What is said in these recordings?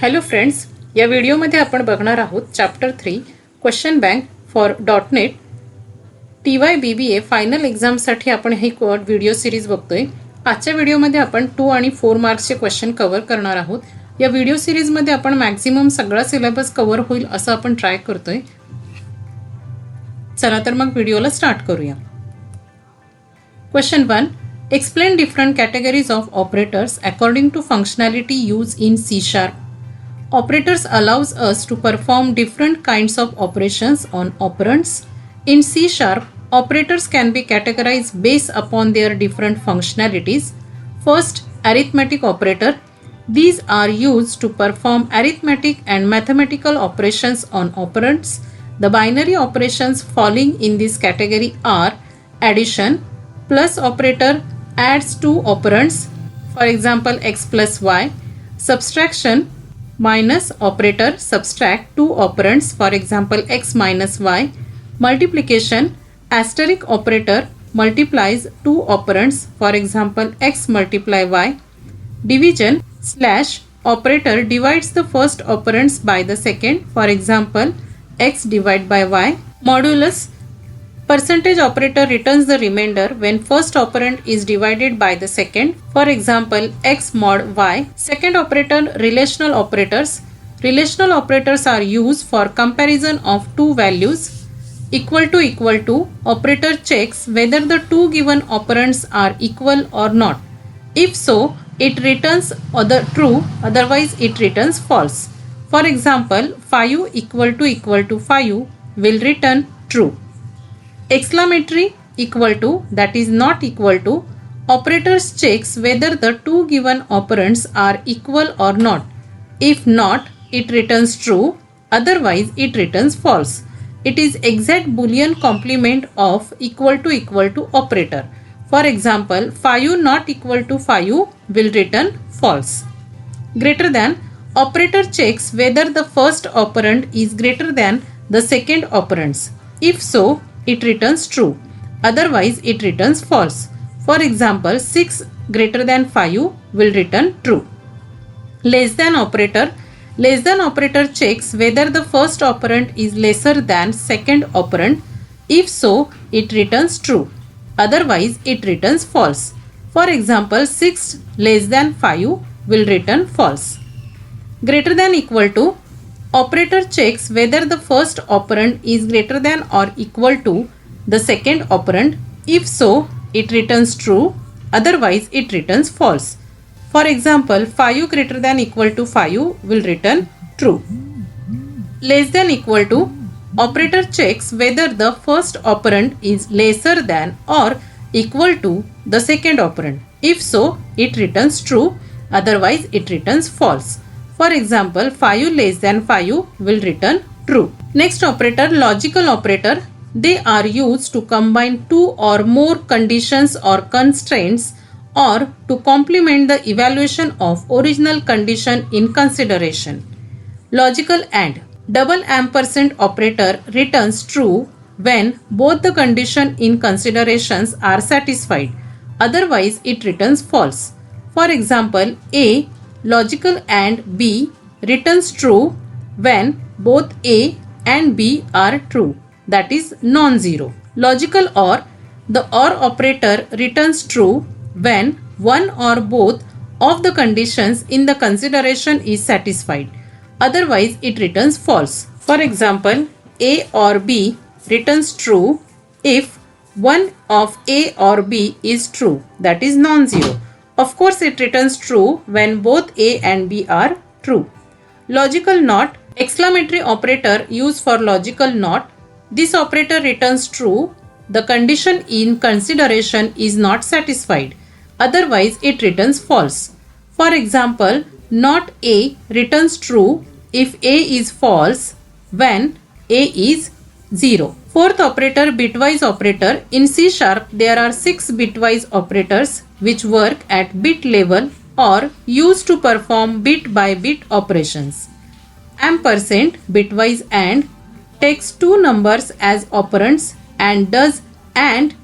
Hello friends, या व्हिडिओमध्ये आपण बघणार आहोत chapter 3 question bank for .NET TYBBA final एक्झामसाठी आपण ही व्हिडिओ सिरीज बघतोय. आजच्या व्हिडिओमध्ये आपण 2 आणि 4 मार्क्सचे क्वेश्चन कव्हर करणार आहोत. या व्हिडिओ सिरीजमध्ये आपण मॅक्झिमम सगळा सिलेबस कव्हर होईल असं आपण ट्राय करतोय. चला तर मग व्हिडिओला स्टार्ट करूया. Question 1. Explain different categories of operators according to functionality used in C#. Operators allows us to perform different kinds of operations on operands. In C#, operators can be categorized based upon their different functionalities. First, arithmetic operator. These are used to perform arithmetic and mathematical operations on operands. The binary operations falling in this category are addition. Plus operator adds two operands, for example x plus y. Subtraction. Minus operator subtract two operands, for example x minus y. Multiplication. Asterisk operator multiplies two operands, for example x multiply y. Division. Slash operator divides the first operands by the second, for example x divided by y. Modulus. Percentage operator returns the remainder when first operand is divided by the second, for example x mod y. Second operator, relational operators. Relational operators are used for comparison of two values. Equal to operator checks whether the two given operands are equal or not. If so, it returns true, otherwise it returns false. For example, 5 equal to 5 will return true. Exclamatory equal to, that is not equal to, operators checks whether the two given operands are equal or not. If not, it returns true, otherwise it returns false. It is exact boolean complement of equal to operator. For example, 5 not equal to 5 will return false. Greater than, operator checks whether the first operand is greater than the second operands. If so, it returns true, otherwise it returns false. For example, 6 greater than 5 will return true. Less than operator. Less than operator checks whether the first operand is lesser than second operand. If so, it returns true, otherwise it returns false. For example, 6 less than 5 will return false. Greater than equal to. Operator checks whether the first operand is greater than or equal to the second operand. If so, it returns true, otherwise it returns false. For example, 5 greater than equal to 5 will return true. Less than equal to. Operator checks whether the first operand is lesser than or equal to the second operand. If so, it returns true, otherwise it returns false. For example, 5 less than 5 will return true. Next operator, logical operator. They are used to combine two or more conditions or constraints or to complement the evaluation of original condition in consideration. Logical AND. Double ampersand operator returns true when both the condition in considerations are satisfied. Otherwise, it returns false. For example, A logical AND B returns true when both A and B are true, that is non-zero. Logical OR. The OR operator returns true when one or both of the conditions in the consideration is satisfied. Otherwise, it returns false. For example, A or B returns true if one of A or B is true, that is non-zero. Of course, it returns true when both A and B are true. Logical NOT. Exclamatory operator used for logical NOT. This operator returns true. The condition in consideration is not satisfied. Otherwise, it returns false. For example, NOT A returns true if A is false when A is 0. Fourth operator, bitwise operator. In C#, there are 6 bitwise operators which work at bit level or used to perform bit by bit operations. Ampersand, bitwise AND, takes two numbers as operands and does AND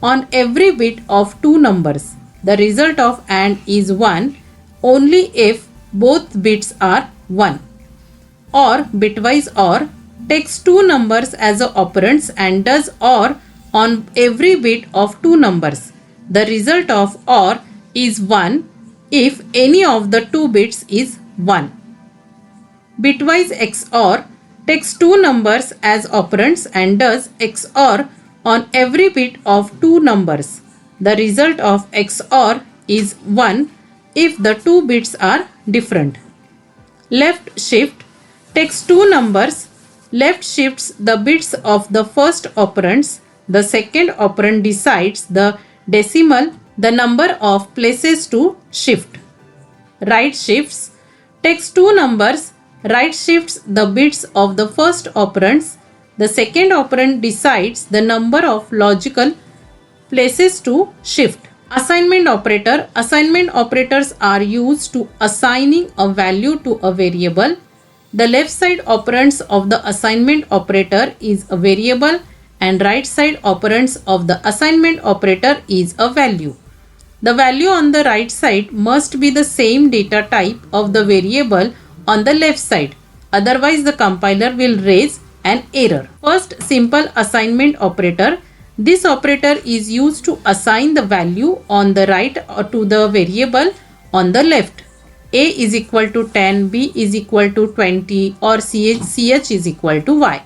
on every bit of two numbers. The result of AND is 1 only if both bits are 1. Or bitwise OR takes two numbers as operands and does OR on every bit of two numbers. The result of OR is 1 if any of the two bits is 1. Bitwise XOR takes two numbers as operands and does XOR on every bit of two numbers. The result of XOR is 1 if the two bits are different. Left shift takes two numbers, left shifts the bits of the first operands. The second operand decides the decimal, the number of places to shift. Right shifts takes two numbers, right shifts the bits of the first operands. The second operand decides the number of logical places to shift. Assignment operator. Assignment operators are used to assigning a value to a variable. The left side operands of the assignment operator is a variable and right side operands of the assignment operator is a value. The value on the right side must be the same data type of the variable on the left side. Otherwise, the compiler will raise an error. First, simple assignment operator. This operator is used to assign the value on the right to the variable on the left. A is equal to 10, B is equal to 20 or CH is equal to Y.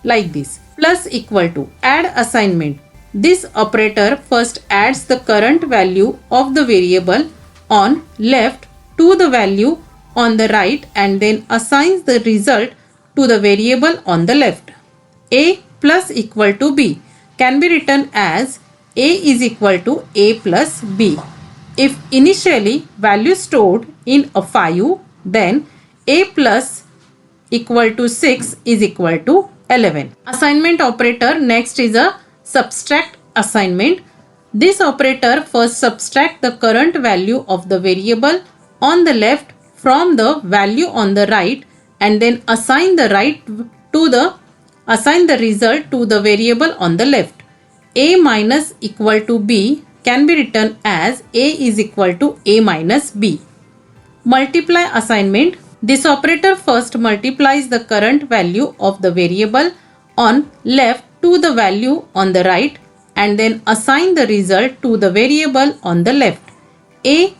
Like this. Plus equal to. Add assignment. This operator first adds the current value of the variable on left to the value on the right and then assigns the result to the variable on the left. A plus equal to B can be written as A is equal to A plus B. If initially value stored in a 5, then A plus equal to 6 is equal to 11. Assignment operator. Next is a subtract assignment. This operator first subtract the current value of the variable on the left from the value on the right and then assign the result to the variable on the left. A minus equal to B can be written as A is equal to A minus B. Multiply assignment. This operator first multiplies the current value of the variable on left to the value on the right and then assign the result to the variable on the left. A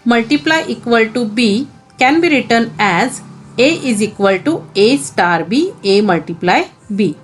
multiply equal to B can be written as A is equal to A star B, A multiply B.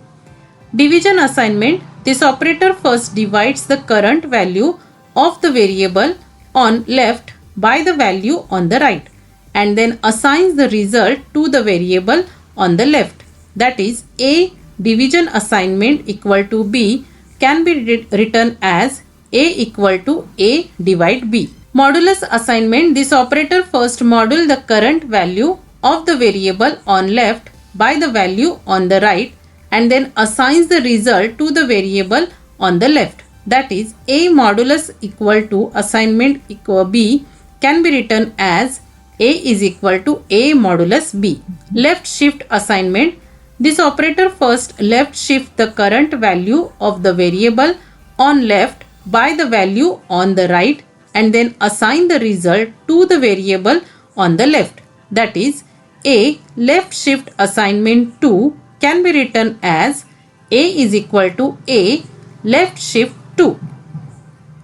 Division assignment. This operator first divides the current value of the variable on left by the value on the right and then assigns the result to the variable on the left. That is, A division assignment equal to B can be written as A equal to A divide B. Modulus assignment. This operator first module the current value of the variable on left by the value on the right and then assigns the result to the variable on the left. That is, A modulus equal to assignment equal B can be written as A is equal to A modulus B. Left shift assignment. This operator first left shift the current value of the variable on left by the value on the right and then assign the result to the variable on the left. That is, A left shift assignment 2 can be written as A is equal to A left shift 2.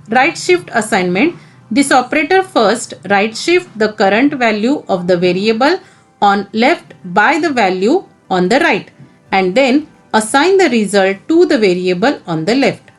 Right shift assignment. This operator first right shift the current value of the variable on left by the value on the right and then assign the result to the variable on the left.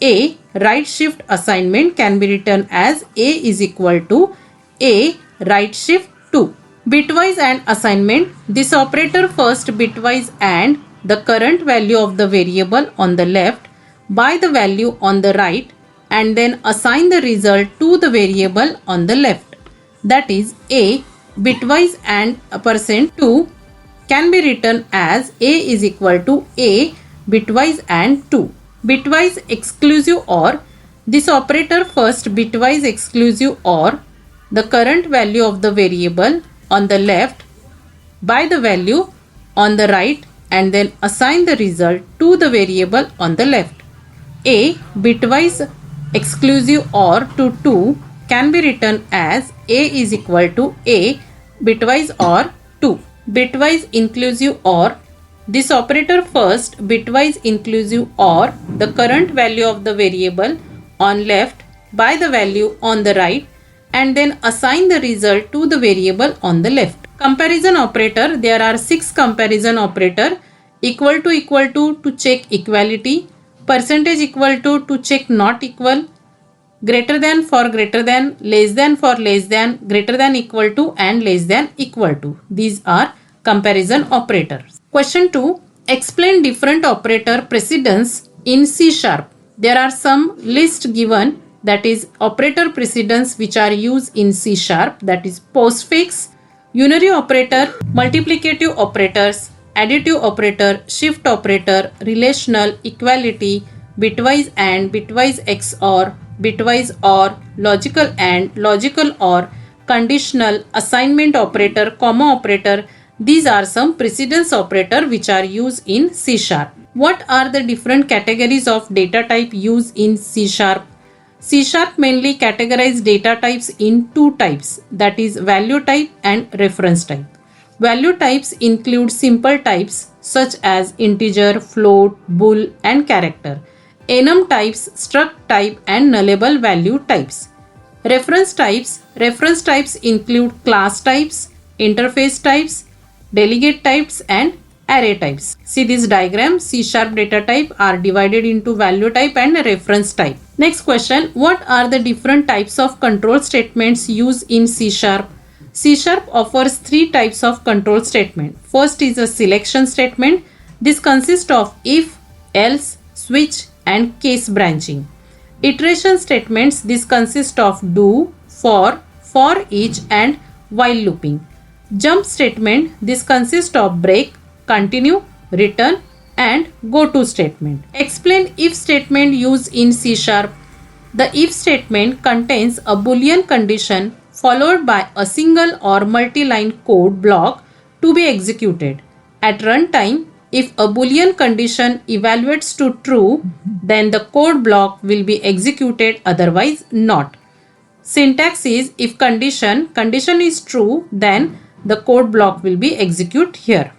A right shift assignment can be written as A is equal to A right shift 2. Bitwise AND assignment. This operator first bitwise AND the current value of the variable on the left by the value on the right and then assign the result to the variable on the left. That is, A bitwise AND %2 can be written as A is equal to A bitwise AND 2. Bitwise exclusive OR. This operator first bitwise exclusive OR the current value of the variable on the left by the value on the right and then assign the result to the variable on the left. A bitwise exclusive OR to 2 can be written as A is equal to A bitwise OR bitwise inclusive OR. This operator first bitwise inclusive OR the current value of the variable on left by the value on the right and then assign the result to the variable on the left. Comparison operator, there are 6 comparison operator: equal to check equality, percentage equal to check not equal, greater than for greater than, less than for less than, greater than equal to and less than equal to. These are comparison operators. Question 2. Explain different operator precedence in C#. There are some list given, that is operator precedence which are used in C#, that is postfix, unary operator, multiplicative operators, additive operator, shift operator, relational, equality, bitwise and, bitwise XOR, bitwise OR, logical and, logical OR, conditional, assignment operator, comma operator. These are some precedence operator which are used in C#. What are the different categories of data type used in C#? C# mainly categorize data types in 2 types, that is value type and reference type. Value types include simple types such as integer, float, bool and character. Enum types, struct type and nullable value types. Reference types include class types, interface types, delegate types and array types. See this diagram, C# data type are divided into value type and reference type. Next question, what are the different types of control statements used in C#? C# offers 3 types of control statement. First is a selection statement. This consists of if, else, switch and case branching. Iteration statements, this consists of do, for each and while looping. Jump statement, this consists of break, continue, return and go to statement. Explain if statement used in C#. The if statement contains a boolean condition followed by a single or multi-line code block to be executed. At runtime, if a boolean condition evaluates to true, then the code block will be executed, otherwise not. Syntax is if condition is true, then the code block will be executed here.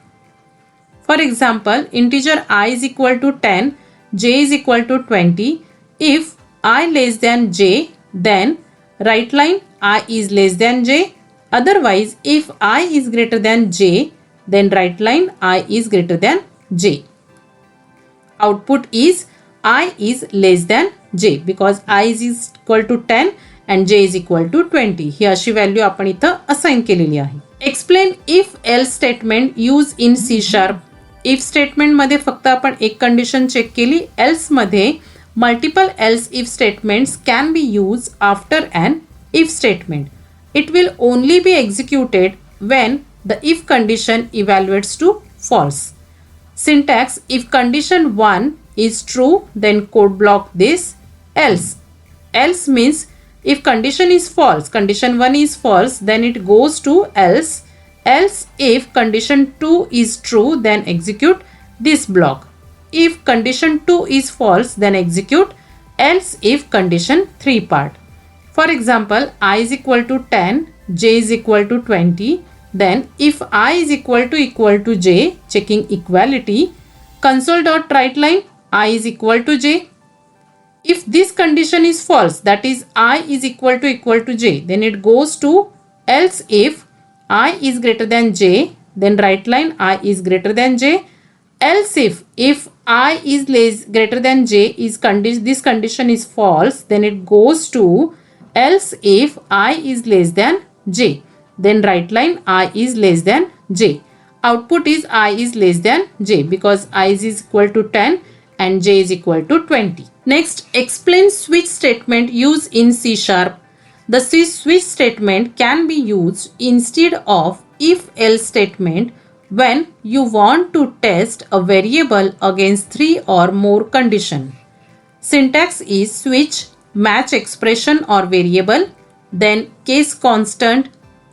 For example, integer I is equal to 10, j is equal to 20. If I less than j, then write line I is less than j. Otherwise, if I is greater than j, then write line I is greater than j. Output is I is less than j because I is equal to 10 and j is equal to 20. ही अशी value आपण इथं assign केलेली आहे. Explain if else statement use in C#. If statement मध्ये फक्त आपण एक कंडिशन चेक केली. एल्स मध्ये multiple else if statements can be use after an if statement. It will only be executed when the if condition evaluates to false. Syntax, if condition 1 is true, then code block this else. Else means if condition is false, condition 1 is false, then it goes to else. Else if condition 2 is true, then execute this block. If condition 2 is false, then execute else if condition 3 part. For example, I is equal to 10, j is equal to 20. Then if I is equal to j, checking equality, console.writeLine I is equal to j. If this condition is false, that is I is equal to j, then it goes to else if I is greater than j, then writeLine I is greater than j. Else if I is greater than j is this condition is false, then it goes to else if I is less than j, then write line I is less than j. Output is I is less than j because I is equal to 10 and j is equal to 20. Next, explain switch statement used in C#. The switch statement can be used instead of if else statement when you want to test a variable against 3 or more condition. Syntax is switch, match expression or variable, then case constant,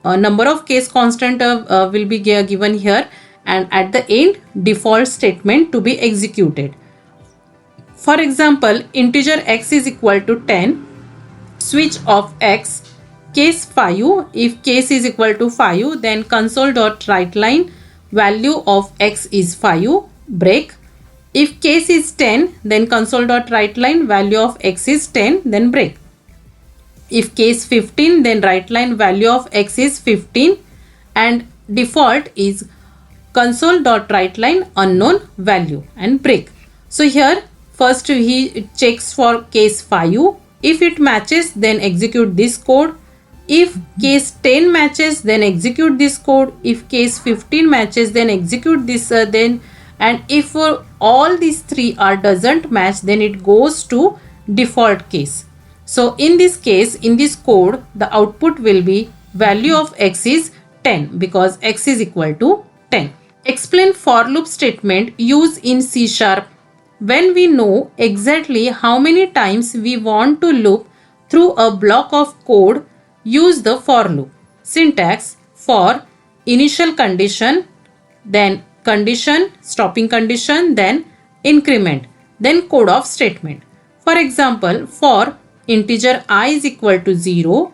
number of case constant will be given here, and at the end default statement to be executed. For example, integer x is equal to 10, switch of x, case 5. If case is equal to 5, then console.writeLine value of x is 5, break. If case is 10, then console.WriteLine value of x is 10, then break. If case 15, then WriteLine value of x is 15 and default is console.WriteLine unknown value and break. So here first he checks for case 5. If it matches, then execute this code. If case 10 matches, then execute this code. If case 15 matches, then execute this and if all these three doesn't match, then it goes to default case. So in this case, in this code, the output will be value of x is 10 because x is equal to 10. Explain for loop statement used in C#. When we know exactly how many times we want to loop through a block of code, use the for loop. Syntax: for initial condition, then condition, stopping condition, then increment, then code of statement. For example, for integer I is equal to 0,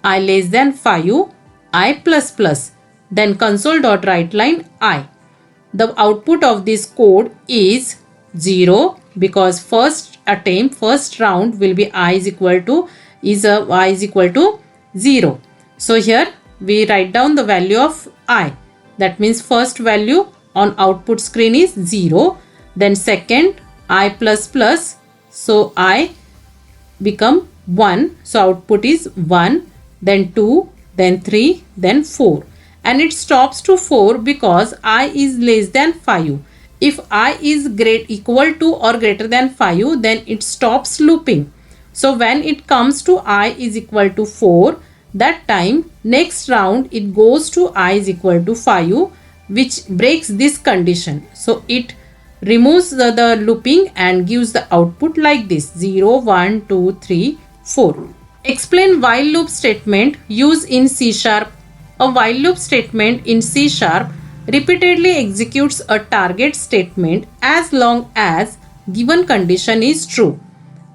I less than 5, I plus plus, then console.WriteLine I. The output of this code is 0 because first attempt, first round will be I is equal to 0. So here we write down the value of I. That means first value on output screen is 0. Then second I plus plus. So I become 1. So output is 1. Then 2. Then 3. Then 4. And it stops to 4 because I is less than 5. If I is equal to or greater than 5, then it stops looping. So when it comes to I is equal to 4, that time next round it goes to I is equal to 5, which breaks this condition. So it removes the looping and gives the output like this: 0, 1, 2, 3, 4. Explain while loop statement used in C#. A while loop statement in C# repeatedly executes a target statement as long as given condition is true.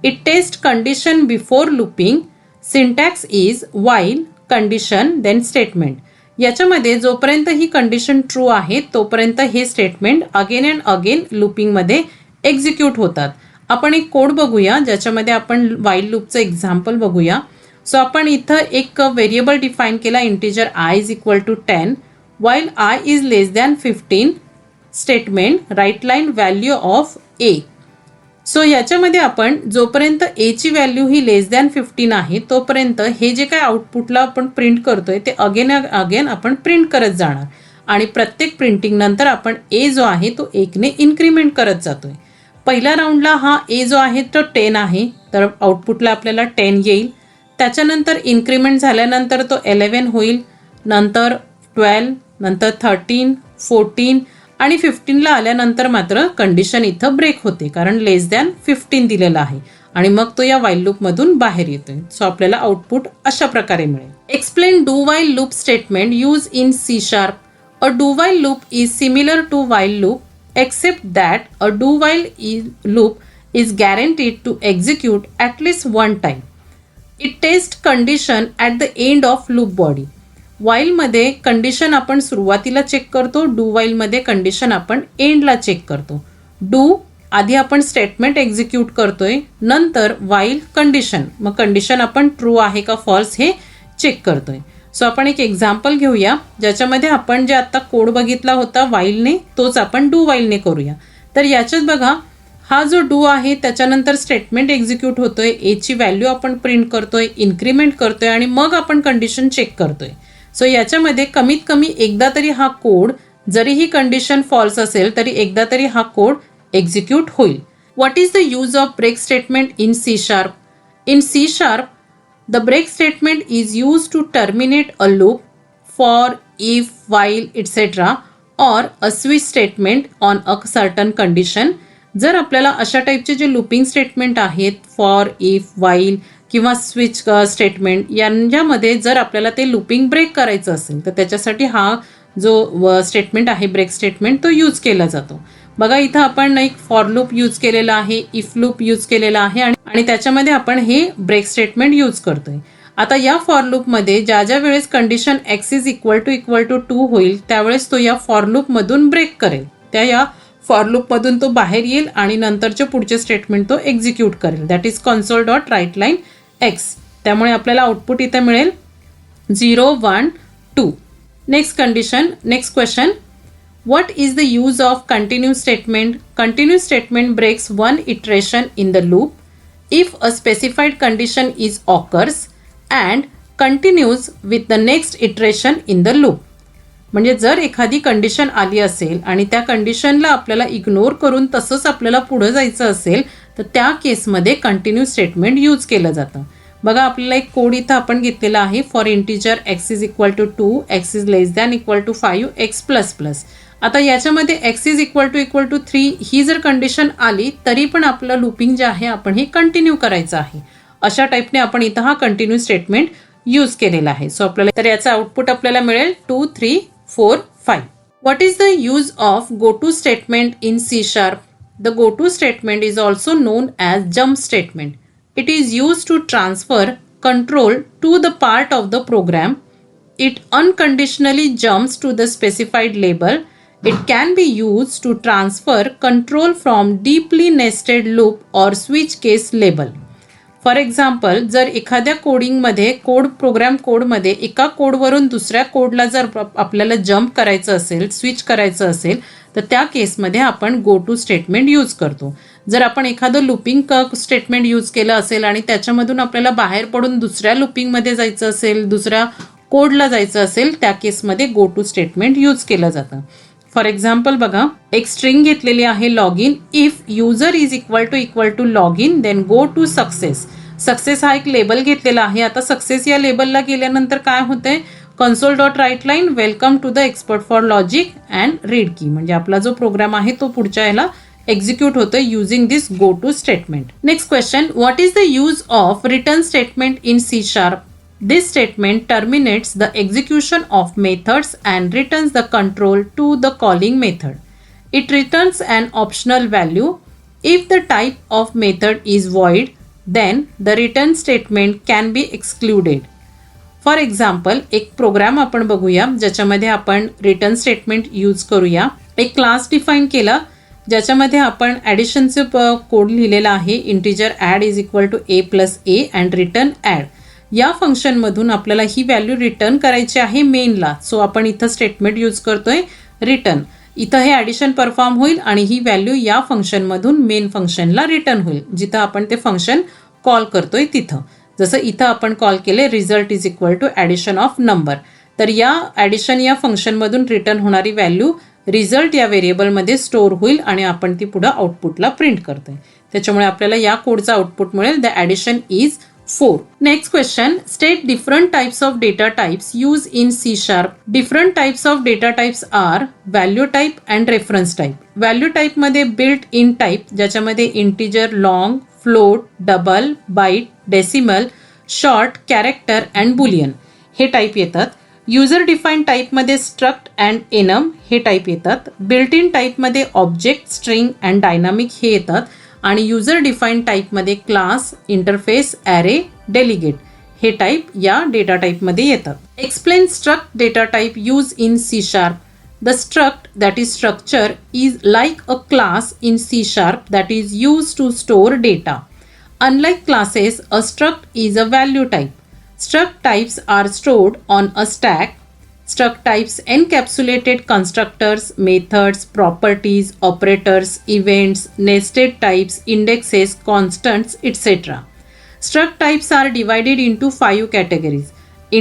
It tests condition before looping. Syntax is while condition then statement. याच्यामध्ये जोपर्यंत ही condition true आहे तोपर्यंत हे statement again and again looping मध्ये execute होतात. आपण एक code बघूया ज्याच्यामध्ये आपण व्हाईल लूपचं एक्झाम्पल बघूया. सो आपण इथं एक व्हेरिएबल डिफाईन केला integer I is equal to 10 while I is less than 15 statement WriteLine value of A. So याच्यामध्ये आपण जोपर्यंत A ची व्हॅल्यू ही लेस दॅन 15 आहे तोपर्यंत हे जे काय आउटपुटला आपण प्रिंट करतोय ते अगेन अगेन आपण प्रिंट करत जाणार आणि प्रत्येक प्रिंटिंग नंतर आपण A जो आहे तो 1 ने इन्क्रीमेंट करत जातोय. पहिल्या राऊंडला हा A जो आहे तो 10 आहे तर आउटपुटला आपल्याला 10 येईल. त्याच्यानंतर इन्क्रीमेंट झाल्यानंतर तो 11 होईल, नंतर 12, नंतर 13, 14 आणि 15ला आल्यानंतर मात्र कंडिशन इथं ब्रेक होते कारण लेस दॅन 15 दिलेलं आहे आणि मग तो या व्हाईल लूप मधून बाहेर येतोय. सो आपल्याला आउटपुट अशा प्रकारे मिळेल. Explain do while loop statement use in C#. A do while loop is similar to while loop except that a do while loop is guaranteed to execute at least one time. It test condition at the end of loop body. While मध्ये condition आपण सुरुवातीला check करतो, do while मध्ये condition आपण एंडला check करतो. Do आधी आपण स्टेटमेंट एक्झिक्यूट करतोय, नंतर व्हाईल कंडिशन, मग कंडिशन आपण ट्रू आहे का फॉल्स हे चेक करतोय. सो आपण एक एक्झाम्पल घेऊया ज्याच्यामध्ये आपण जे आता कोड बघितला होता व्हाईलने तोच आपण डू व्हाईलने करूया. तर याच्यात बघा हा जो डू आहे त्याच्यानंतर स्टेटमेंट एक्झिक्यूट होतोय, ए ची व्हॅल्यू आपण प्रिंट करतोय, इन्क्रीमेंट करतोय आणि मग आपण कंडिशन चेक करतोय. सो याच्यामध्ये कमीत कमी एकदा तरी हा कोड जरी ही कंडिशन फॉल्स असेल तरी एकदा तरी हा कोड एक्झिक्यूट होईल. What is the use of break statement in C#? In C#, the break statement is use to terminate a loop for if, while etcetera और a switch statement on a certain condition. जर आपल्याला अशा टाईपचे जे looping statement आहेत for, if, while किंवा switch statement यांच्यामध्ये जर आपल्याला ते लूपिंग ब्रेक करायचं असेल तर त्याच्यासाठी हा जो स्टेटमेंट आहे ब्रेक स्टेटमेंट तो यूज केला जातो. बघा इथं आपण एक फॉर लूप यूज केलेला आहे, इफ लूप यूज केलेला आहे आणि त्याच्यामध्ये आपण हे ब्रेक स्टेटमेंट यूज करतोय. आता या फॉर लूपमध्ये ज्या वेळेस condition x is equal to 2 होईल त्यावेळेस तो या फॉर लूपमधून ब्रेक करेल. या फॉर लूपमधून तो बाहेर येईल आणि नंतरचे पुढचे स्टेटमेंट तो एक्झिक्यूट करेल. That is console dot write line x. त्यामुळे आपल्याला आउटपुट इथे मिळेल 0 1 2. Next question. What is the use of continuous statement? Continuous statement breaks one iteration in the loop if a specified condition is occurs and continues with the next iteration in the loop. म्हणजे जर एखादी condition आली असेल आणि त्या कंडिशनला आपल्याला ignore करून तसंच आपल्याला पुढे जायचं असेल तर त्या केसमध्ये कंटिन्यू स्टेटमेंट यूज केलं जातं. बघा आपल्याला एक कोड इथं आपण घेतलेला आहे. For integer x is equal to 2, x is less than equal to 5, x plus plus. आता याच्यामध्ये x इज इक्वल टू 3 ही जर कंडिशन आली तरी पण आपलं लूपिंग जे आहे आपण हे कंटिन्यू करायचं आहे. अशा टाईपने आपण इथं हा कंटिन्यू स्टेटमेंट यूज केलेला आहे. सो आपल्याला तर याचं आउटपुट आपल्याला मिळेल 2 3 4 5. What is the use of go to statement in C#? The go to statement is also known as jump statement. It is used to transfer control to the part of the program. It unconditionally jumps to the specified label. It can be used to transfer control from deeply nested loop or switch case label. For example जर एखाद्या कोडिंगमध्ये programme कोडमध्ये एका कोडवरून दुसऱ्या कोडला जर आपल्याला jump करायचं असेल, स्विच करायचं असेल तर त्या केसमध्ये आपण गो टू स्टेटमेंट यूज करतो. जर आपण एखादं लूपिंग स्टेटमेंट यूज केलं असेल आणि त्याच्यामधून आपल्याला बाहेर पडून दुसऱ्या लूपिंगमध्ये जायचं असेल, दुसऱ्या कोडला जायचं असेल त्या केसमध्ये गो टू स्टेटमेंट यूज केलं जातं. फॉर एक्झाम्पल बघा एक स्ट्रिंग घेतलेली आहे log in. If user is equal to log in then go to success. Success हा एक लेबल घेतलेला आहे. आता सक्सेस या लेबलला गेल्यानंतर काय होतंय, console dot write line welcome to the expert for logic and read key. म्हणजे आपला जो प्रोग्राम आहे तो पुढच्या याला एक्झिक्यूट होतोय using this go to statement. Next question. What is the use of return statement in C#? This statement terminates the execution of methods and returns the control to the calling method. It returns an optional value. If the type of method is void, then the return statement can be excluded. For example एक programme आपण बघूया ज्याच्यामध्ये आपण return statement use करूया. एक class define केला ज्याच्यामध्ये आपण ॲडिशनचे कोड लिहिलेला आहे. Integer add is equal to a plus a and return add. या फंक्शनमधून आपल्याला ही व्हॅल्यू रिटर्न करायची आहे मेनला. सो आपण इथं स्टेटमेंट यूज करतोय रिटर्न. इथं हे ॲडिशन परफॉर्म होईल आणि ही व्हॅल्यू या फंक्शनमधून मेन फंक्शनला रिटर्न होईल जिथं आपण ते फंक्शन कॉल करतोय तिथं. जसं इथं आपण कॉल केले result is equal to addition of number. तर या ॲडिशन या फंक्शनमधून रिटर्न होणारी व्हॅल्यू रिझल्ट या व्हेरिएबलमध्ये स्टोअर होईल आणि आपण ती पुढे आउटपुटला प्रिंट करतोय. त्याच्यामुळे आपल्याला या कोडचा आउटपुट मिळेल the addition is 4. Next question. State different types of data types used in C#. Different types of data types are value type and reference type. Value type मध्ये built in type ज्याच्यामध्ये integer, long, float, double, byte, decimal, short, character and boolean हे type येतात. User define टाईपमध्ये struct and enum हे type येतात. Built in टाईपमध्ये object, string and dynamic हे येतात. आणि युजर डिफाईन टाईपमध्ये क्लास, इंटरफेस, ॲरे, डेलिगेट हे टाईप या डेटा टाईपमध्ये येतात. Explain struct data type use in C#. The struct, that is structure, is like a class in C# that is used to store data. Unlike classes, a struct is a value type. Struct types are stored on a stack. Struct types encapsulated constructors, methods, properties, operators, events, nested types, indexes, constants, etc. Struct types are divided into 5 categories: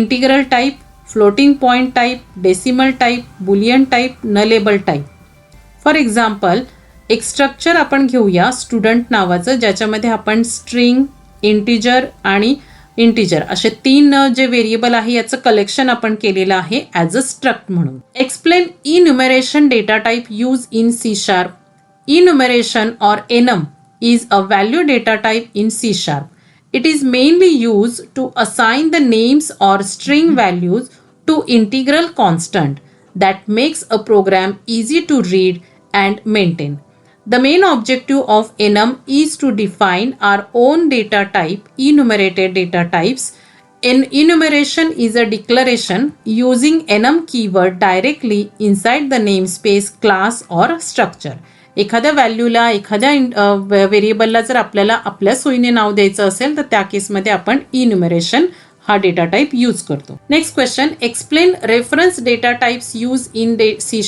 integral type, floating point type, decimal type, boolean type, nullable type. For example एक structure आपण घेऊया student नावाचं ज्याच्यामध्ये आपण string, integer आणि integer असे 3 जे variable आहे याचं कलेक्शन आपण केलेलं आहे ॲज अ स्ट्रक्ट म्हणून. Explain enumeration data type use in C#. Enumeration or enum is a value data type in C#. It is mainly used to assign the names or string values to integral constant that makes a program easy to read and maintain. The main objective of enum is to define our own data type, enumerated data types, An enumeration is a declaration using enum keyword directly inside the namespace, class or structure. एखाद्या व्हॅल्यूला एखाद्या व्हेरिएबलला जर आपल्याला आपल्या सोयीने नाव द्यायचं असेल तर त्या केसमध्ये आपण इन्युमरेशन हा डेटा टाइप यूज करतो. Next question, explain reference data types use in C#.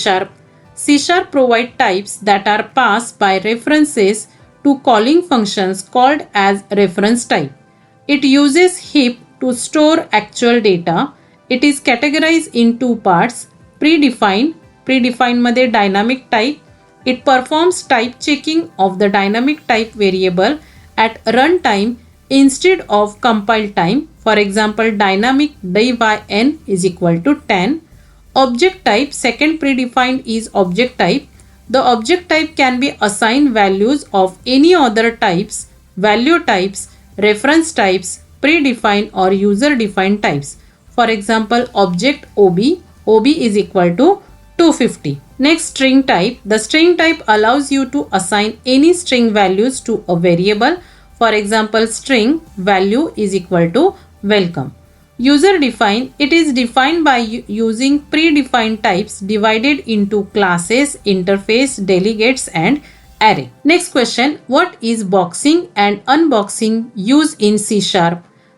C# provide types that are passed by references to calling functions called as reference type. It uses heap to store actual data. It is categorized in two parts, predefined मध्ये dynamic type. It performs type checking of the dynamic type variable at runtime instead of compile time. For example, dynamic div by n is equal to 10. Object type, second predefined is object type. The object type can be assigned values of any other types, value types, reference types, predefined or user defined types. For example, object OB is equal to 250. Next, string type. The string type allows you to assign any string values to a variable. For example, string value is equal to welcome. User defined. It is defined by using predefined types divided into classes, interface, delegates and array. Next question, what is boxing and unboxing used in C#?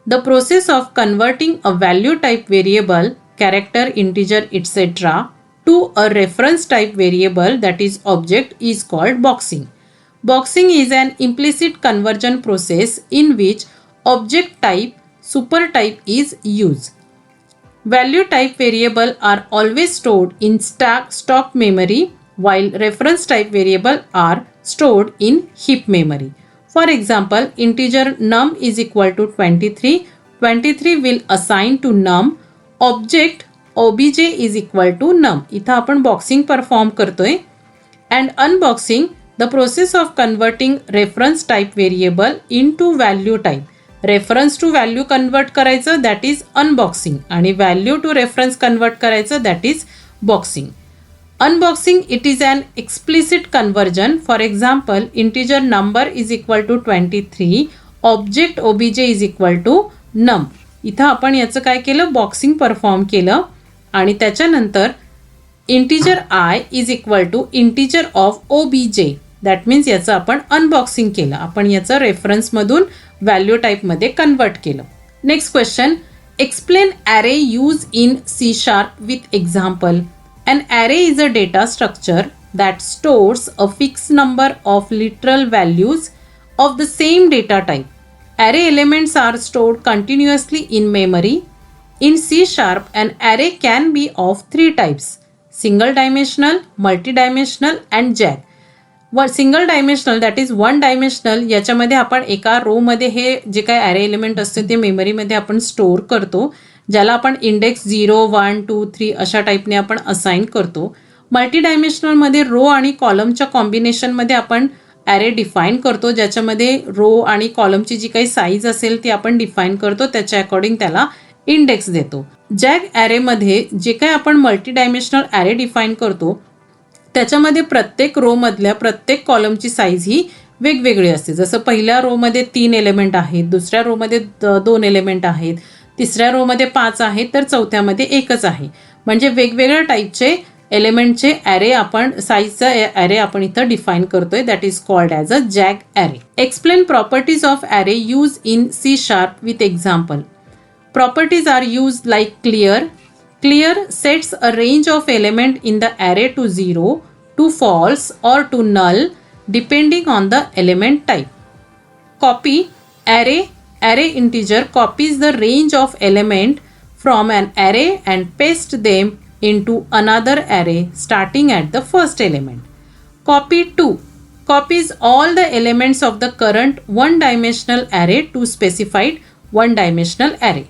The process of converting a value type variable, character, integer, etc. to a reference type variable, that is object, is called boxing. Boxing is an implicit conversion process in which object type, supertype is used. Value type variable are always stored in stock memory, while reference type variable are stored in heap memory. For example, integer num is equal to 23. 23 will assign to num. Object obj is equal to num. इथं आपण boxing perform करतोय. And unboxing, the process of converting reference type variable into value type. Reference to value convert करायचं, that is unboxing. आणि value to reference convert करायचं, that is boxing. Unboxing, it is an explicit conversion. For example, integer number is equal to 23. Object obj is equal to num. इथं आपण याचं काय केलं, boxing perform केलं आणि त्याच्यानंतर integer I is equal to integer of OBJ, that means याचं आपण अनबॉक्सिंग केलं. आपण याचं रेफरन्समधून व्हॅल्यू टाईपमध्ये कन्वर्ट केलं. Next question, explain array use in C# with example. An array is a data structure that stores a fixed number of literal values of the same data type. Array elements are stored continuously in memory. In C#, an array can be of three types: single dimensional, multidimensional and jag. Single dimensional, that is one dimensional, याच्यामध्ये आपण एका रो मध्ये हे जे काही array element असते ते मेमरीमध्ये आपण store करतो, ज्याला आपण इंडेक्स 0, 1, 2, 3 अशा टाईपने आपण असाइन करतो. मल्टी डायमेन्शनलमध्ये रो आणि कॉलमच्या कॉम्बिनेशनमध्ये आपण ॲरे डिफाईन करतो, ज्याच्यामध्ये रो आणि कॉलमची जी काही साईज असेल ती आपण डिफाईन करतो, त्याच्या अकॉर्डिंग त्याला इंडेक्स देतो. जॅग ॲरेमध्ये जे काही आपण मल्टी डायमेन्शनल ॲरे डिफाईन करतो त्याच्यामध्ये प्रत्येक रो मधल्या प्रत्येक कॉलमची साईज ही वेगवेगळी असते. जसं पहिल्या रो मध्ये 3 एलिमेंट आहेत, दुसऱ्या रो मध्ये 2 एलिमेंट आहेत, तिसऱ्या रो मध्ये 5 आहेत, तर चौथ्यामध्ये 1च आहे. म्हणजे वेगवेगळ्या टाईपचे एलिमेंटचे ॲरे आपण साईजचा ॲरे आपण इथं डिफाईन करतोय, that is called as a jag array. Explain properties of array use in C# with example. Properties are used like clear. Clear sets a range of element in the array to 0, to false or to null depending on the element type. Copy, array integer copies the range of element from an array and paste them into another array starting at the first element. Copy 2 copies all the elements of the current one-dimensional array to specified one-dimensional array.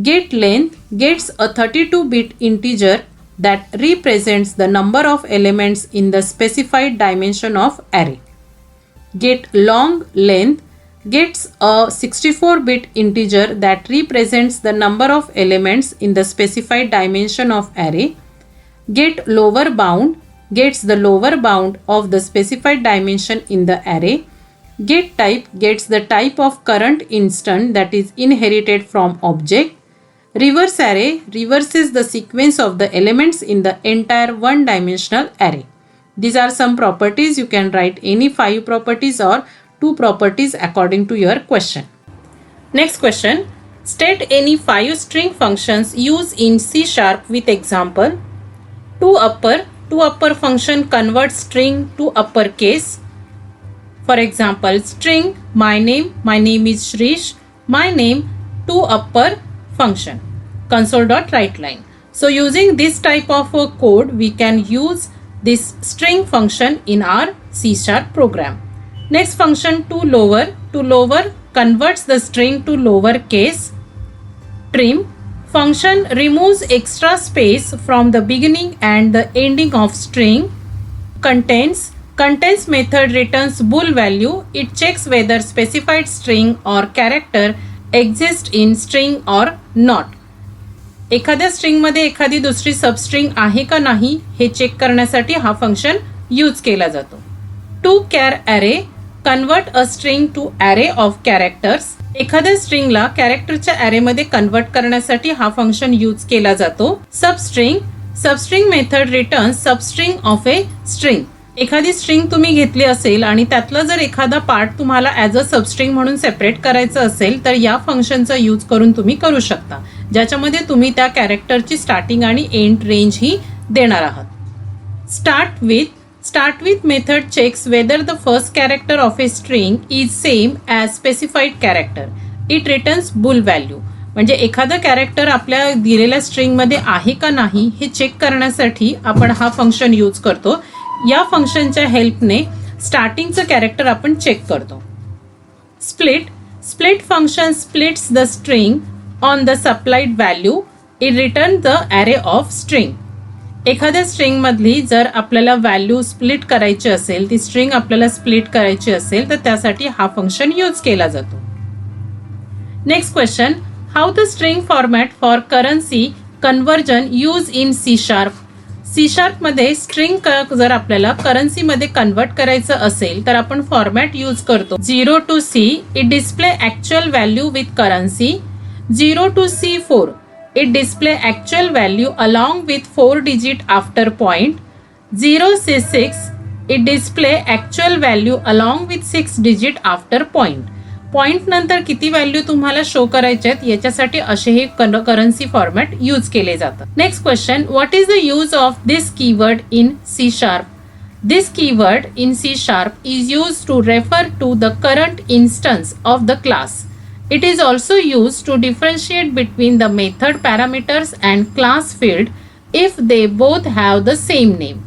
Get length gets a 32-bit integer that represents the number of elements in the specified dimension of array. Get long length gets a 64-bit integer that represents the number of elements in the specified dimension of array. Get lower bound gets the lower bound of the specified dimension in the array. getType gets the type of current instant that is inherited from object. Reverse array reverses the sequence of the elements in the entire one-dimensional array. These are some properties. You can write any 5 properties or 2 properties according to your question. Next question. State any 5 string functions used in C# with example. To upper function converts string to uppercase. For example, string my name is Shrish, my name to upper function console.writeLine. So using this type of a code, we can use this string function in our C# program. Next function to lower converts the string to lowercase. Trim function removes extra space from the beginning and the ending of string. Contains method returns bool value. It checks whether specified string or character exists in string or not. एखाद्या स्ट्रिंगमध्ये एखादी दुसरी substring आहे का नाही हे check करण्यासाठी हा function use केला जातो. टू कॅर अरे कन्वर्ट अ स्ट्रिंग टू अरे ऑफ कॅरेक्टर्स. एखाद्या स्ट्रिंगला कॅरेक्टरच्या अरेमध्ये कन्वर्ट करण्यासाठी हा फंक्शन यूज केला जातो. Substring method returns substring of a string. एखादी स्ट्रिंग तुम्ही घेतली असेल आणि त्यातला जर एखादा पार्ट तुम्हाला ॲज अ सबस्ट्रिंग म्हणून सेपरेट करायचं असेल तर या फंक्शनचा यूज करून तुम्ही करू शकता, ज्याच्यामध्ये तुम्ही त्या कॅरेक्टरची स्टार्टिंग आणि एंड रेंज ही देणार आहात. Start with method checks whether the first character of a string is same as specified character. It returns bool value. म्हणजे एखादं कॅरेक्टर आपल्या दिलेल्या स्ट्रिंगमध्ये आहे का नाही हे चेक करण्यासाठी आपण हा फंक्शन यूज करतो. या फंक्शनच्या हेल्पने स्टार्टिंगचं कॅरेक्टर आपण चेक करतो. Split function splits the string on the supplied value. It return the अरे ऑफ स्ट्रिंग. एखाद्या स्ट्रिंग मधली जर आपल्याला व्हॅल्यू स्प्लिट करायची असेल, ती स्ट्रिंग आपल्याला स्प्लिट करायची असेल तर त्यासाठी हा फंक्शन यूज केला जातो. Next question. How the string format for currency conversion use in C#. C# मध्ये स्ट्रिंग जर आपल्याला करन्सीमध्ये कन्वर्ट करायचं असेल तर आपण फॉर्मॅट यूज करतो. 0 to C it display actual value with currency. 0 to C4 it display actual value along with 4 digit after point. 0 C6 it display actual value along with 6 digit after point. Point नंतर किती value तुम्हाला show करायचे आहेत याच्यासाठी असे हे currency format use केले जातात. Next question. What is the use of this keyword in C#? This keyword in C# is used to refer to the current instance of the class. It is also used to differentiate between the method parameters and class field if they both have the same name.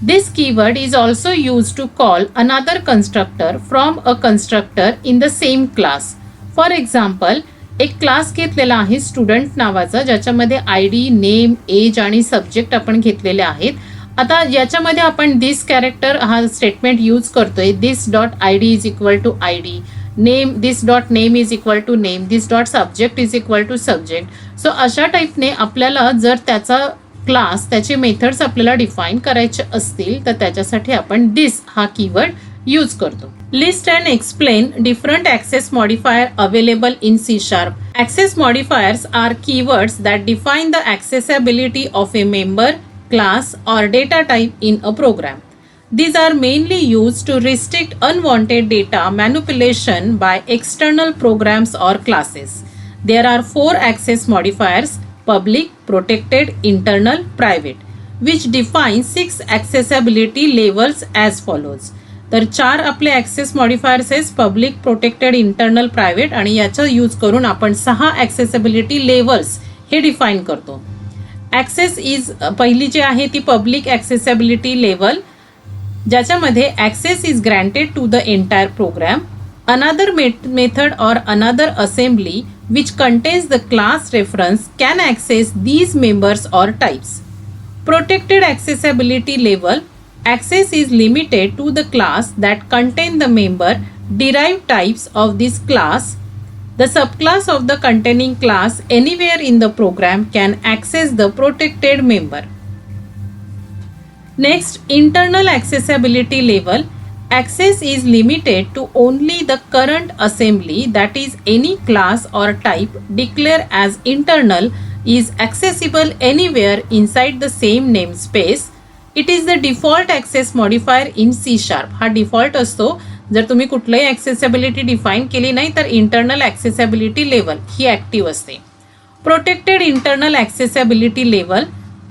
This keyword is also used to call another constructor from a constructor in the same class. For example, एक class घेतलेला आहे student नावाचा, ज्याच्यामध्ये ID, name, age आणि subject आपण घेतलेले आहेत. आता याच्यामध्ये आपण दिस कॅरेक्टर हा स्टेटमेंट यूज करतोय. This dot ID is equal to ID, name this dot name is equal to name, this dot subject is equal to subject. So अशा टाईपने आपल्याला जर त्याचा क्लास त्याचे मेथड्स आपल्याला डिफाईन करायचे असतील तर त्याच्यासाठी आपण दिस हा कीवर्ड यूज करतो. List and explain different access modifier available in C#. Access modifiers are keywords that define the accessibility of a member, class or data type in a program. These are mainly used to restrict unwanted data manipulation by external programs or classes. There are 4 access modifiers: public, protected, internal, private, which define 6 accessibility levels as follows. तर 4 आपले access modifiers आहेत: public, protected, internal, private, आणि याचा यूज करून आपण 6 accessibility levels हे define करतो. ॲक्सेस इज पहिली जी आहे ती पब्लिक ॲक्सेसिबिलिटी लेवल, ज्याच्यामध्ये access is granted to the entire program. Another method और another assembly which contains the class reference can access these members or types. Protected accessibility level, access is limited to the class that contain the member derived types of this class. The subclass of the containing class anywhere in the program can access the protected member. Next, internal accessibility level. Access is limited to only the current assembly, that is any class or type declared as internal is accessible anywhere inside the same namespace. It is the default access modifier in C Sharp. हा default असतो. जर तुम्ही कुठलंही accessibility define केली नाही तर internal accessibility level ही active असते. Protected internal accessibility level.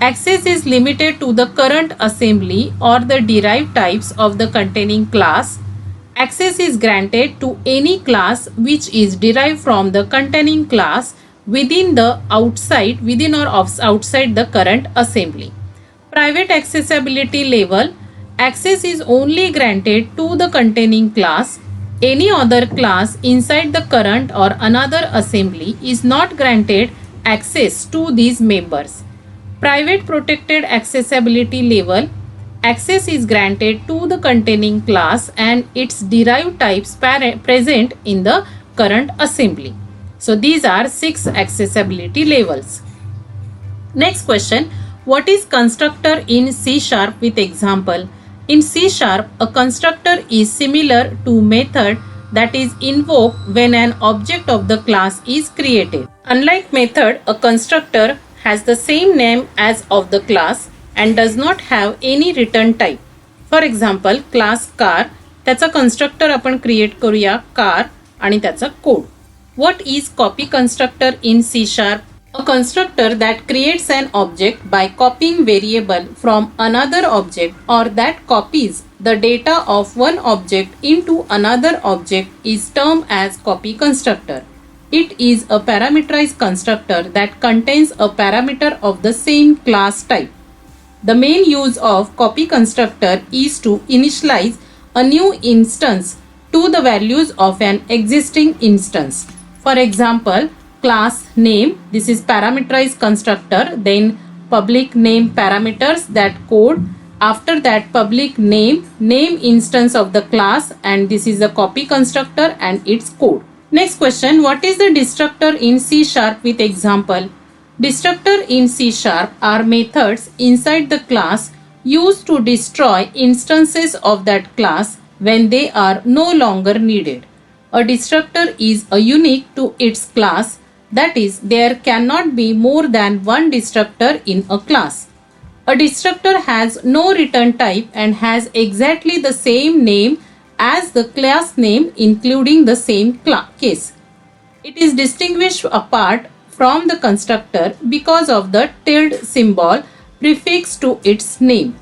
Access is limited to the current assembly or the derived types of the containing class. Access is granted to any class which is derived from the containing class within or outside the current assembly. Private accessibility level. Access is only granted to the containing class. Any other class inside the current or another assembly is not granted access to these members. Private protected accessibility level. Access is granted to the containing class and its derived types present in the current assembly. So these are 6 accessibility levels. Next question. What is constructor in C Sharp with example? In C Sharp, a constructor is similar to method that is invoked when an object of the class is created. Unlike method, a constructor has the same name as of the class and does not have any return type. For example, class car, त्याचा constructor आपण create करूया car आणि त्याचा code. What is copy constructor in C Sharp? A constructor that creates an object by copying variable from another object or that copies the data of one object into another object is termed as copy constructor. It is a parameterized constructor that contains a parameter of the same class type. The main use of copy constructor is to initialize a new instance to the values of an existing instance. For example, class name, this is parameterized constructor, then public name parameters that code, after that public name instance of the class, and this is a copy constructor and its code. Next question, what is the destructor in C Sharp with example? Destructor in C Sharp are methods inside the class used to destroy instances of that class when they are no longer needed. A destructor is unique to its class, that is, there cannot be more than one destructor in a class. A destructor has no return type and has exactly the same name as the class name including the same case. It is distinguished apart from the constructor because of the tilde symbol prefixed to its name.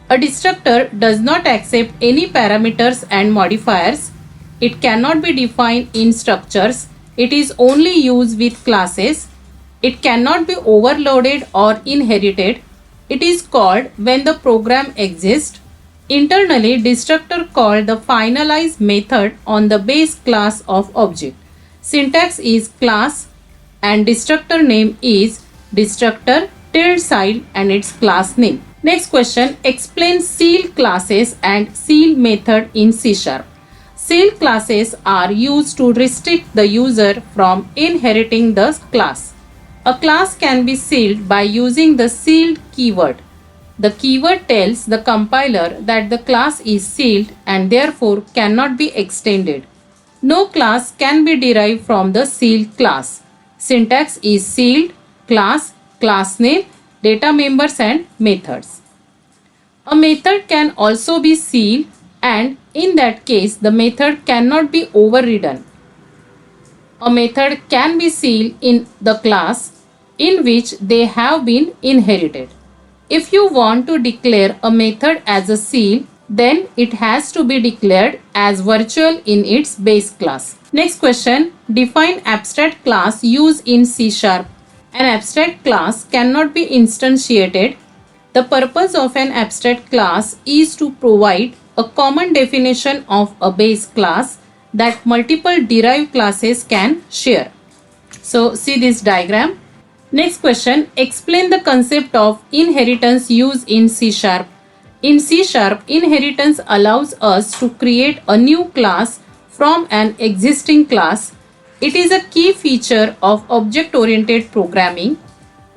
A destructor does not accept any parameters and modifiers. It cannot be defined in structures. It is only used with classes. It cannot be overloaded or inherited. It is called when the program exists. Internally, destructor called the finalize method on the base class of object. Syntax is class and destructor name is destructor tilde sign and its class name. Next question, explain seal classes and seal method in C Sharp. Seal classes are used to restrict the user from inheriting the class. A class can be sealed by using the sealed keyword. The keyword tells the compiler that the class is sealed and therefore cannot be extended. No class can be derived from the sealed class. Syntax is sealed, class, class name, data members and methods. A method can also be sealed and in that case the method cannot be overridden. A method can be sealed in the class in which they have been inherited. If you want to declare a method as a seal, then it has to be declared as virtual in its base class. Next question, define abstract class used in C Sharp. An abstract class cannot be instantiated. The purpose of an abstract class is to provide a common definition of a base class that multiple derived classes can share. So see this diagram. Next question, explain the concept of inheritance used in C Sharp. In C Sharp, inheritance allows us to create a new class from an existing class. It is a key feature of object-oriented programming.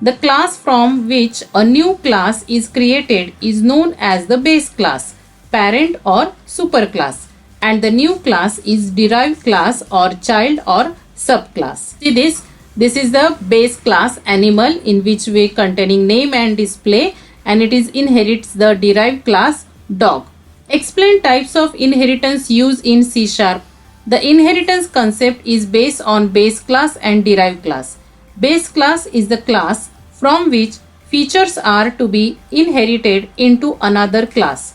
The class from which a new class is created is known as the base class. parent or superclass, and the new class is derived class or child or subclass. See this? This is the base class animal in which way containing name and display, and it is inherits the derived class dog. Explain types of inheritance used in C#. The inheritance concept is based on base class and derived class. Base class is the class from which features are to be inherited into another class.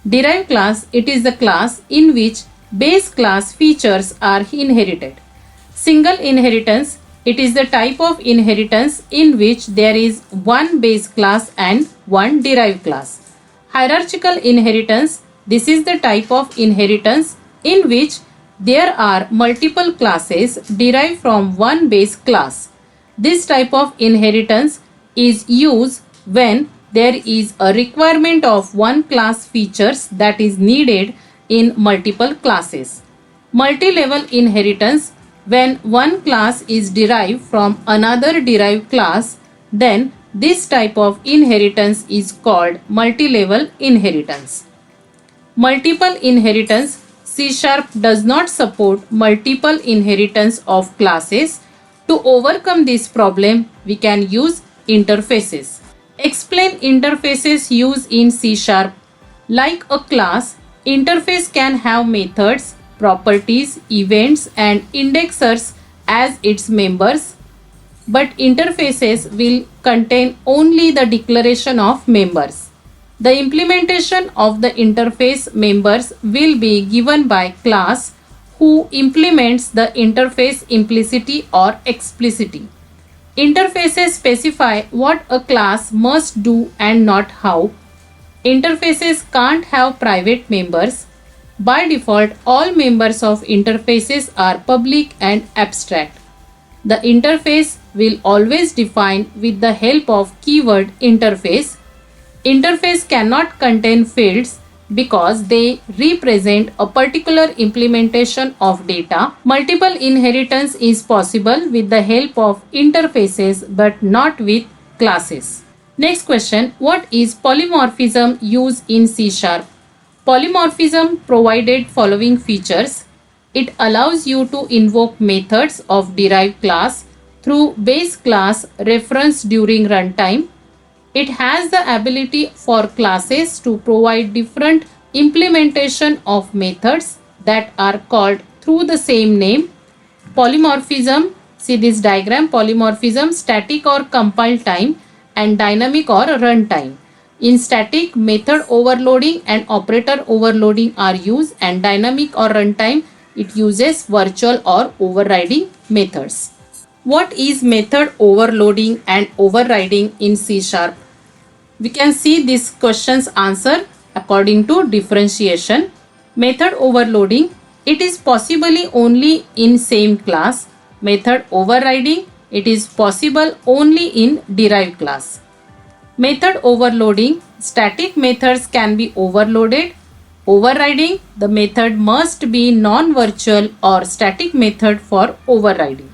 Derived class, it is the class in which base class features are inherited. Single inheritance, it is the type of inheritance in which there is one base class and one derived class. Hierarchical inheritance, this is the type of inheritance in which there are multiple classes derived from one base class. This type of inheritance is used when there is a requirement of one class features that is needed in multiple classes. Multi-level inheritance, when one class is derived from another derived class, then this type of inheritance is called multi-level inheritance. Multiple inheritance, C# does not support multiple inheritance of classes. To overcome this problem, we can use interfaces. Explain interfaces used in C#. Like a class, interface can have methods, properties, events, and indexers as its members, but interfaces will contain only the declaration of members. The implementation of the interface members will be given by class who implements the interface implicitly or explicitly. Interfaces specify what a class must do and not how. Interfaces can't have private members. By default, all members of interfaces are public and abstract. The interface will always define with the help of keyword interface. Interface cannot contain fields because they represent a particular implementation of data. Multiple inheritance is possible with the help of interfaces but not with classes. Next question, what is polymorphism used in C#? Polymorphism provided following features. It allows you to invoke methods of derived class through base class reference during runtime. It has the ability for classes to provide different implementation of methods that are called through the same name. Polymorphism, see this diagram, polymorphism, static or compile time and dynamic or runtime. In static, method overloading and operator overloading are used, and dynamic or runtime, it uses virtual or overriding methods. What is method overloading and overriding in C#? We can see this question's answer according to differentiation. Method overloading, it is possibly only in same class. Method overriding, it is possible only in derived class. Method overloading, static methods can be overloaded. Overriding, the method must be non-virtual or static method for overriding.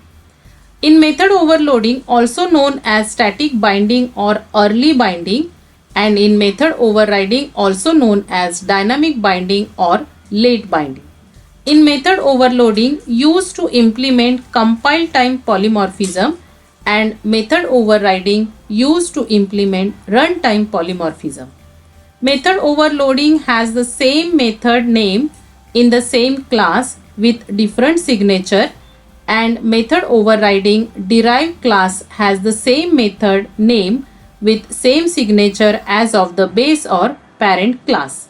In method overloading, also known as static binding or early binding, and in method overriding, also known as dynamic binding or late binding. In method overloading, used to implement compile time polymorphism, and method overriding used to implement runtime polymorphism. Method overloading has the same method name in the same class with different signature, and method overriding derived class has the same method name with same signature as of the base or parent class.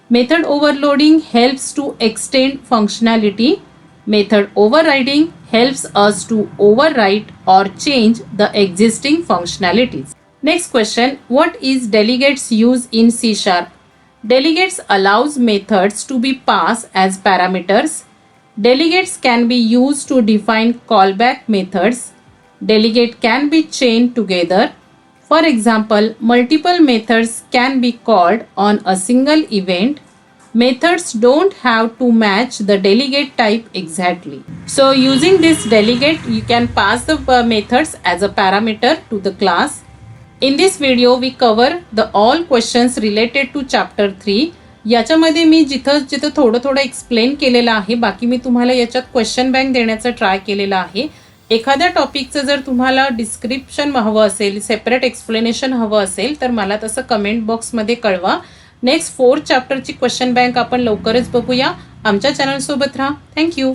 Method overloading helps to extend functionality. Method overriding helps us to overwrite or change the existing functionalities. Next question, what is delegates used in C#? Delegates allows methods to be passed as parameters. Delegates can be used to define callback methods. Delegate can be chained together. For example, multiple methods can be called on a single event. Methods don't have to match the delegate type exactly. So using this delegate, you can pass the methods as a parameter to the class. In this video, we cover the all questions related to chapter 3. याच्यामध्ये मी जिथं थोडं explain केलेलं आहे, बाकी मी तुम्हाला याच्यात question bank देण्याचं try केलेलं आहे. एखाद्या टॉपिकचं जर तुम्हाला डिस्क्रिप्शन हवं असेल, सेपरेट एक्सप्लेनेशन हवं असेल तर मला तसं कमेंट बॉक्समध्ये कळवा. नेक्स्ट 4 चॅप्टरची क्वेश्चन बँक आपण लवकरच बघूया. आमच्या चॅनलसोबत राहा. थँक्यू.